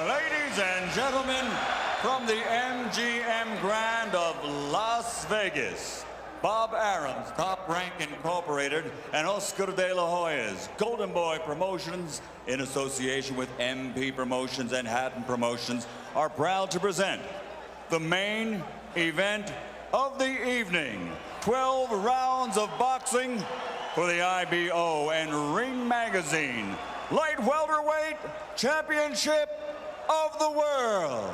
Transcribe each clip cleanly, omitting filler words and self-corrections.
Ladies and gentlemen, from the MGM Grand of Las Vegas, Bob Arum's Top Rank Incorporated and Oscar de la Hoya's Golden Boy Promotions, in association with MP Promotions and Hatton Promotions, are proud to present the main event of the evening. 12 rounds of boxing for the IBO and Ring Magazine Light Welterweight Championship of the World.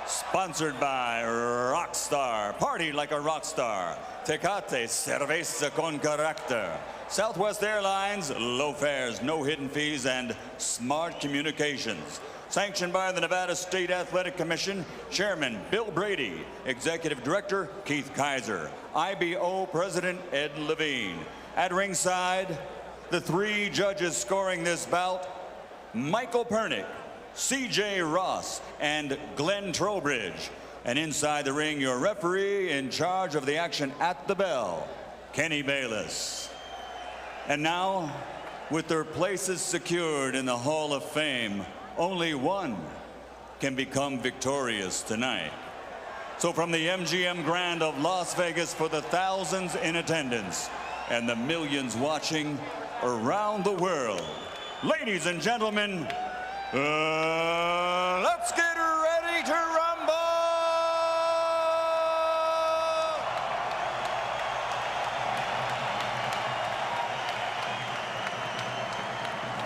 Sponsored by Rockstar, party like a rock star. Tecate, cerveza con carácter. Southwest Airlines, low fares, no hidden fees, and smart communications. Sanctioned by the Nevada State Athletic Commission, Chairman Bill Brady, Executive Director Keith Kaiser, IBO President Ed Levine. At ringside, the three judges scoring this bout: Michael Pernick, C.J. Ross, and Glenn Trowbridge. And inside the ring, your referee in charge of the action at the bell, Kenny Bayless. And now, with their places secured in the Hall of Fame, only one can become victorious tonight. So from the MGM Grand of Las Vegas, for the thousands in attendance and the millions watching around the world, ladies and gentlemen, let's get ready to rumble!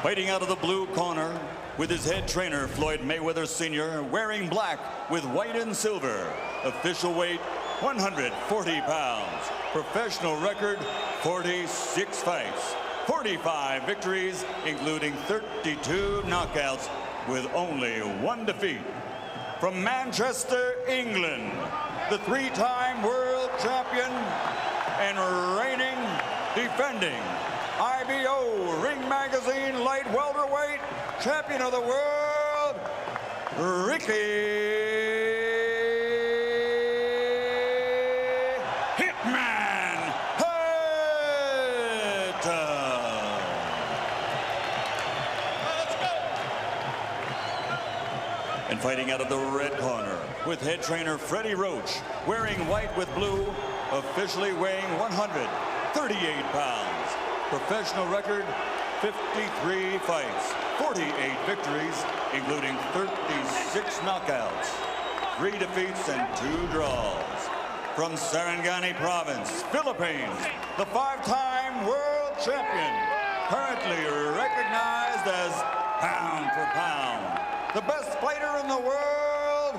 Fighting out of the blue corner, with his head trainer, Floyd Mayweather Sr., wearing black with white and silver. Official weight, 140 pounds. Professional record, 46 fights. 45 victories, including 32 knockouts, with only one defeat. From Manchester, England, the three-time world champion and reigning, defending IBO Ring Magazine Light Welterweight Champion of the World, Ricky Hitman Hatton. And fighting out of the red corner, with head trainer Freddie Roach, wearing white with blue, officially weighing 138 pounds. Professional record, 53 fights, 48 victories, including 36 knockouts, 3 defeats and 2 draws. From Sarangani Province, Philippines, the 5-time world champion, currently recognized as pound for pound, the best fighter in the world,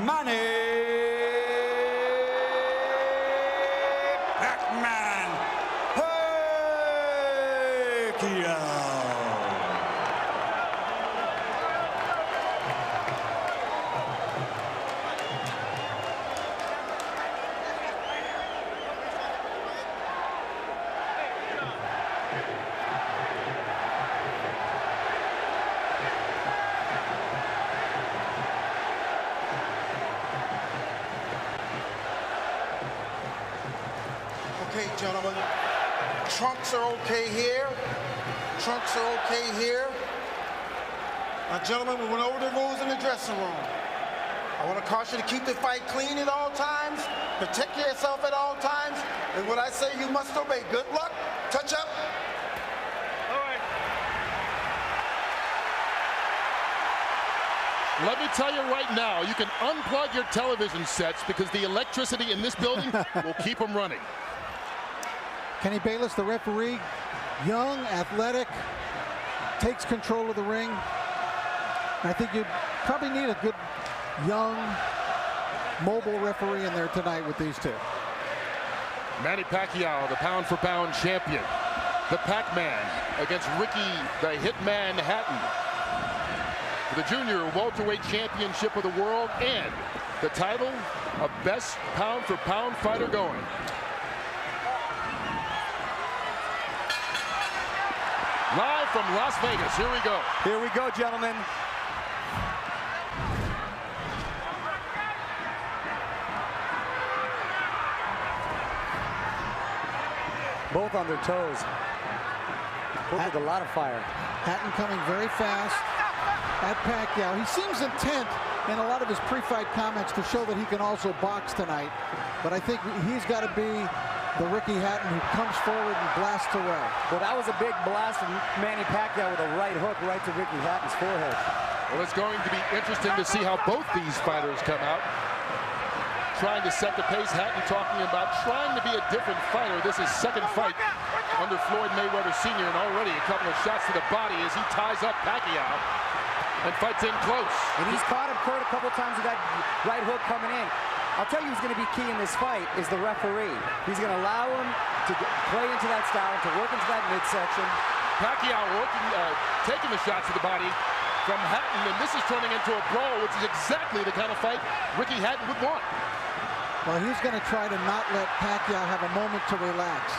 Manny Pacquiao. Okay, gentlemen, trunks are okay here. Trunks are okay here. Now, gentlemen, we went over the rules in the dressing room. I want to caution you to keep the fight clean at all times, protect yourself at all times, and what I say you must obey. Good luck. Touch up. All right. Let me tell you right now, you can unplug your television sets because the electricity in this building will keep them running. Kenny Bayless, the referee, young, athletic, takes control of the ring. I think you probably need a good, young, mobile referee in there tonight with these two. Manny Pacquiao, the pound-for-pound champion. The Pac-Man against Ricky, the Hitman Hatton. The Junior Welterweight Championship of the World and the title of best pound-for-pound fighter going. Live from Las Vegas, here we go. Here we go, gentlemen. Both on their toes. Both with a lot of fire. Hatton coming very fast. at Pacquiao. He seems intent in a lot of his pre-fight comments to show that he can also box tonight. But I think he's got to be the Ricky Hatton who comes forward and blasts away. Well, that was a big blast from Manny Pacquiao with a right hook right to Ricky Hatton's forehead. Well, it's going to be interesting to see how both these fighters come out. Trying to set the pace. Hatton talking about trying to be a different fighter. This is second fight under Floyd Mayweather Sr. and already a couple of shots to the body as he ties up Pacquiao and fights in close. And he's caught him, Kurt, a couple times with that right hook coming in. I'll tell you who's going to be key in this fight is the referee. He's going to allow him to play into that style, to work into that midsection. Pacquiao taking the shots to the body from Hatton, and this is turning into a brawl, which is exactly the kind of fight Ricky Hatton would want. Well, he's going to try to not let Pacquiao have a moment to relax.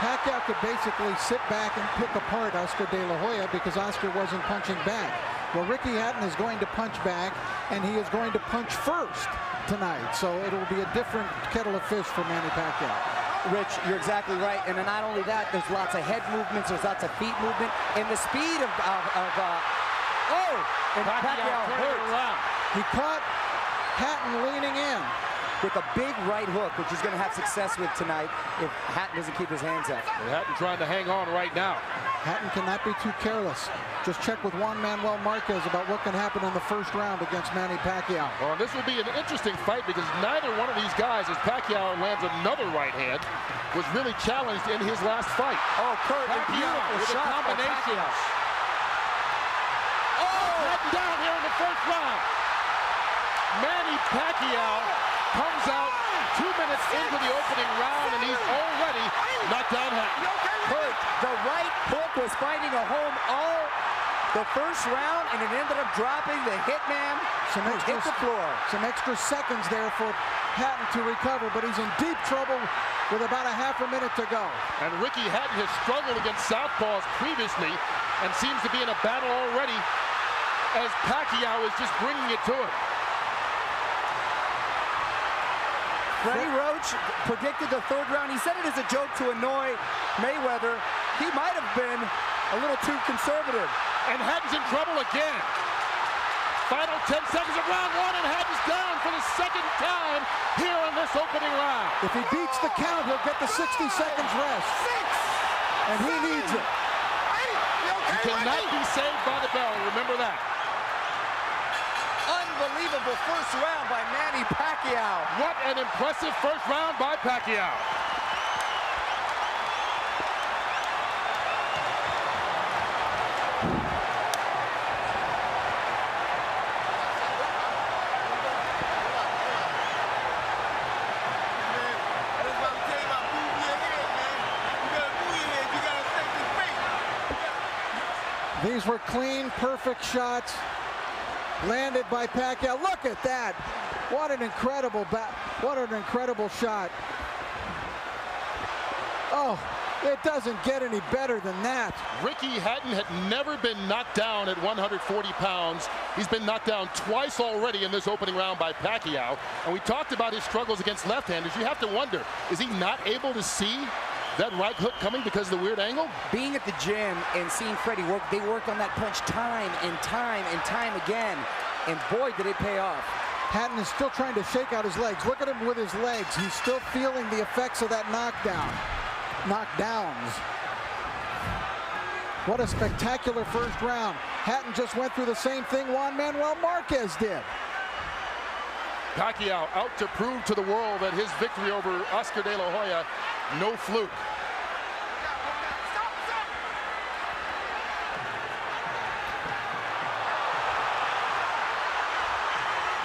Pacquiao could basically sit back and pick apart Oscar De La Hoya because Oscar wasn't punching back. Well, Ricky Hatton is going to punch back, and he is going to punch first tonight. So it'll be a different kettle of fish for Manny Pacquiao. Rich, you're exactly right. And then not only that, there's lots of head movements, there's lots of feet movement, and the speed and Pacquiao hurt. He caught Hatton leaning in with a big right hook, which he's going to have success with tonight if Hatton doesn't keep his hands up. And Hatton trying to hang on right now. Hatton cannot be too careless. Just check with Juan Manuel Marquez about what can happen in the first round against Manny Pacquiao. Well, this will be an interesting fight because neither one of these guys, as Pacquiao lands another right hand, was really challenged in his last fight. Oh, Kurt, Pacquiao with a combination. Oh, Hatton down here in the first round. Manny Pacquiao comes out 2 minutes into the opening round, and he's already knocked down Hatton. Kurt, the right hook was finding a home all the first round, and it ended up dropping the hitman. Hit the floor. Some extra seconds there for Hatton to recover, but he's in deep trouble with about a half a minute to go. And Ricky Hatton has struggled against southpaws previously and seems to be in a battle already as Pacquiao is just bringing it to him. Freddie Roach predicted the third round. He said it as a joke to annoy Mayweather. He might have been a little too conservative. And Hatton's in trouble again. Final 10 seconds of round one, and Hatton's down for the second time here in this opening round. If he beats the count, he'll get the 60 seconds rest. And he needs it. He cannot be saved by the bell, remember that. Unbelievable first round by Manny Pacquiao. What an impressive first round by Pacquiao. These were clean, perfect shots landed by Pacquiao. Look at that. What an incredible shot. Oh, it doesn't get any better than that. Ricky Hatton had never been knocked down at 140 pounds. He's been knocked down twice already in this opening round by Pacquiao. And we talked about his struggles against left-handers. You have to wonder, is he not able to see that right hook coming because of the weird angle? Being at the gym and seeing Freddie work, they worked on that punch time and time and time again. And boy, did it pay off. Hatton is still trying to shake out his legs. Look at him with his legs. He's still feeling the effects of that knockdowns. What a spectacular first round. Hatton just went through the same thing Juan Manuel Marquez did. Pacquiao out to prove to the world that his victory over Oscar De La Hoya, no fluke.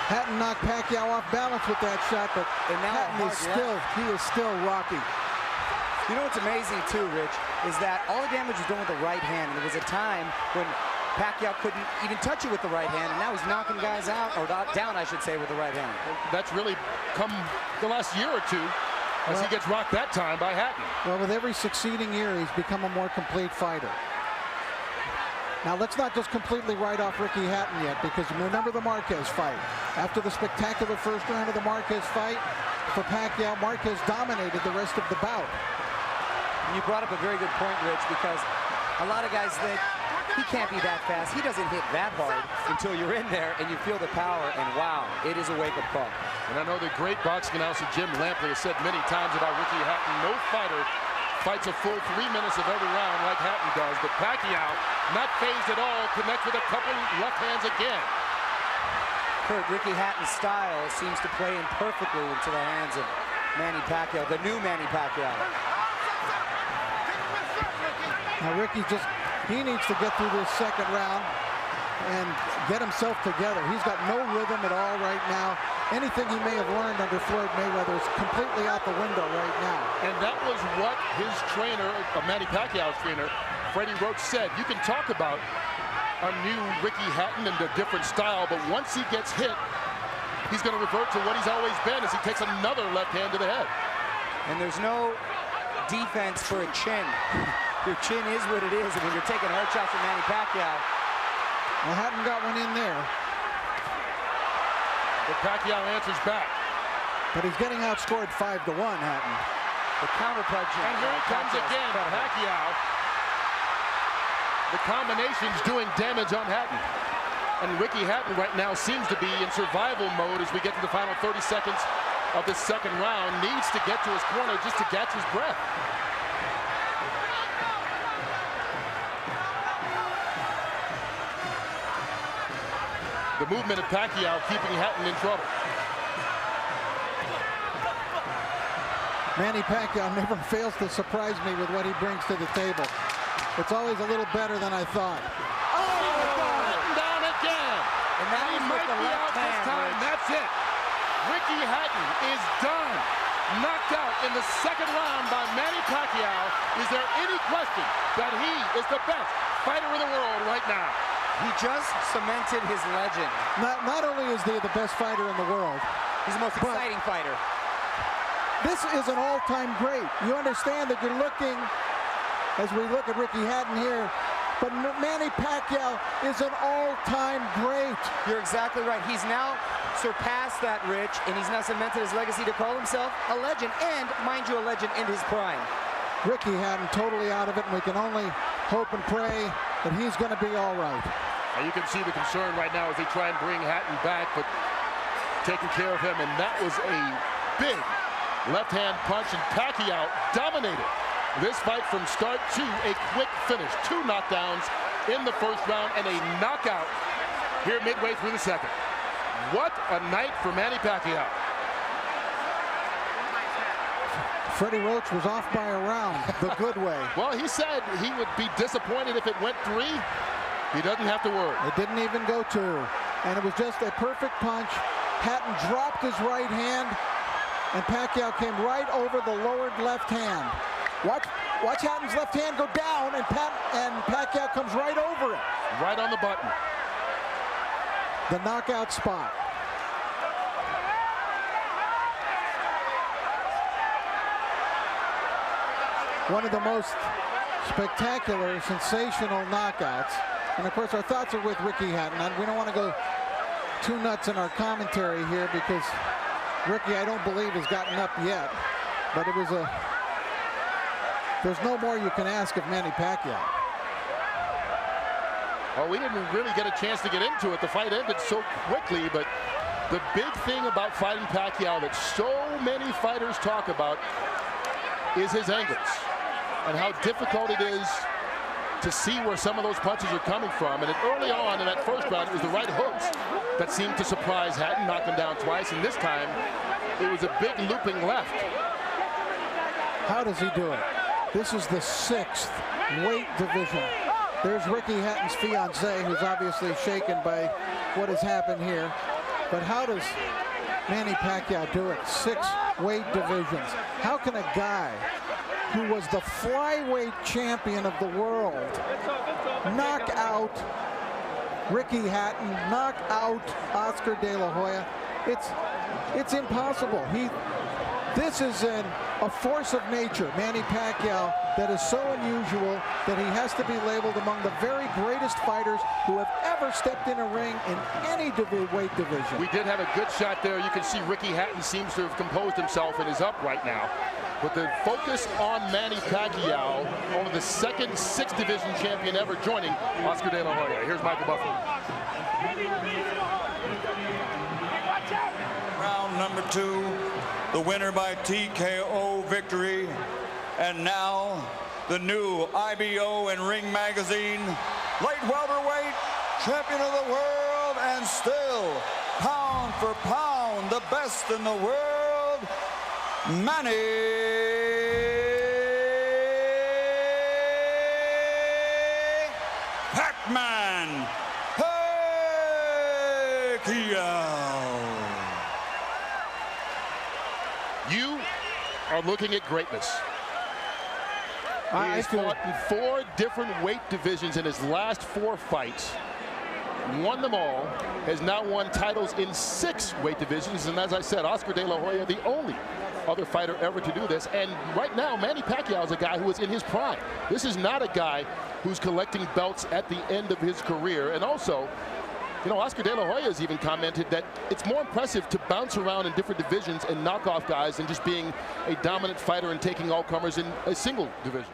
Hatton knocked Pacquiao off balance with that shot, but Hatton is still rocky. You know what's amazing too, Rich, is that all the damage was done with the right hand. And there was a time when Pacquiao couldn't even touch it with the right hand, and now he's knocking guys out, or down, I should say, with the right hand. That's really come the last year or two as he gets rocked that time by Hatton. Well, with every succeeding year, he's become a more complete fighter. Now, let's not just completely write off Ricky Hatton yet, because remember the Marquez fight. After the spectacular first round of the Marquez fight, for Pacquiao, Marquez dominated the rest of the bout. You brought up a very good point, Rich, because a lot of guys think He can't be that fast. He doesn't hit that hard until you're in there and you feel the power, and wow, it is a wake-up call. And I know the great boxing announcer Jim Lampley has said many times about Ricky Hatton, no fighter fights a full 3 minutes of every round like Hatton does, but Pacquiao, not phased at all, connects with a couple left hands again. Kurt, Ricky Hatton's style seems to play in perfectly into the hands of Manny Pacquiao, the new Manny Pacquiao. Now Ricky he needs to get through this second round and get himself together. He's got no rhythm at all right now. Anything he may have learned under Floyd Mayweather is completely out the window right now. And that was what his trainer, Manny Pacquiao's trainer, Freddie Roach, said. You can talk about a new Ricky Hatton and a different style, but once he gets hit, he's going to revert to what he's always been as he takes another left hand to the head. And there's no defense for a chin. Your chin is what it is, and when you're taking hard shots from Manny Pacquiao. Well, Hatton got one in there. But Pacquiao answers back. But he's getting outscored 5-1, Hatton. The counter punch. And here he comes again, Pacquiao. The combination's doing damage on Hatton. And Ricky Hatton right now seems to be in survival mode as we get to the final 30 seconds of the second round. Needs to get to his corner just to catch his breath. The movement of Pacquiao keeping Hatton in trouble. Manny Pacquiao never fails to surprise me with what he brings to the table. It's always a little better than I thought. Oh, Hatton down again. And that he might be out this time. That's it. Ricky Hatton is done. Knocked out in the second round by Manny Pacquiao. Is there any question that he is the best fighter in the world right now? He just cemented his legend. Not only is he the best fighter in the world, He's the most exciting fighter. this is an all-time great. You understand that you're looking, as we look at Ricky Hatton here, but Manny Pacquiao is an all-time great. You're exactly right. He's now surpassed that, Rich, and he's now cemented his legacy to call himself a legend, and, mind you, a legend in his prime. Ricky Hatton totally out of it, and we can only hope and pray that he's going to be all right. And you can see the concern right now as they try and bring Hatton back, but taking care of him, and that was a big left-hand punch, and Pacquiao dominated this fight from start to a quick finish. 2 knockdowns in the first round and a knockout here midway through the second. What a night for Manny Pacquiao. Freddie Roach was off by a round the good way. Well, he said he would be disappointed if it went 3. He doesn't have to worry. It didn't even go 2. And it was just a perfect punch. Hatton dropped his right hand, and Pacquiao came right over the lowered left hand. Watch Hatton's left hand go down, and Pacquiao comes right over it. Right on the button. The knockout spot. One of the most spectacular, sensational knockouts. And of course, our thoughts are with Ricky Hatton. We don't want to go too nuts in our commentary here because Ricky, I don't believe, has gotten up yet. But it was there's no more you can ask of Manny Pacquiao. Well, we didn't really get a chance to get into it. The fight ended so quickly, but the big thing about fighting Pacquiao that so many fighters talk about is his angles and how difficult it is to see where some of those punches are coming from. And early on in that first round, it was the right hooks that seemed to surprise Hatton, knocked him down twice, and this time it was a big looping left. How does he do it? This is the 6th weight division. There's Ricky Hatton's fiance, who's obviously shaken by what has happened here. But how does Manny Pacquiao do it? 6 weight divisions. How can a guy who was the flyweight champion of the world knock out Ricky Hatton, knock out Oscar De La Hoya? It's impossible. This is a force of nature, Manny Pacquiao, that is so unusual that he has to be labeled among the very greatest fighters who have ever stepped in a ring in any weight division. We did have a good shot there. You can see Ricky Hatton seems to have composed himself and is up right now. But the focus on Manny Pacquiao, only the second 6th division champion ever joining Oscar De La Hoya. Here's Michael Buffer. Round number 2, the winner by TKO victory. And now, the new IBO and Ring Magazine light welterweight champion of the world, and still, pound for pound, the best in the world, Manny Pac-Man Pacquiao. You are looking at greatness. He's feel fought in 4 different weight divisions in his last 4 fights. Won them all, has now won titles in 6 weight divisions, and as I said, Oscar De La Hoya, the only other fighter ever to do this. And right now, Manny Pacquiao is a guy who is in his prime. This is not a guy who's collecting belts at the end of his career. And also, you know, Oscar De La Hoya has even commented that it's more impressive to bounce around in different divisions and knock off guys than just being a dominant fighter and taking all comers in a single division.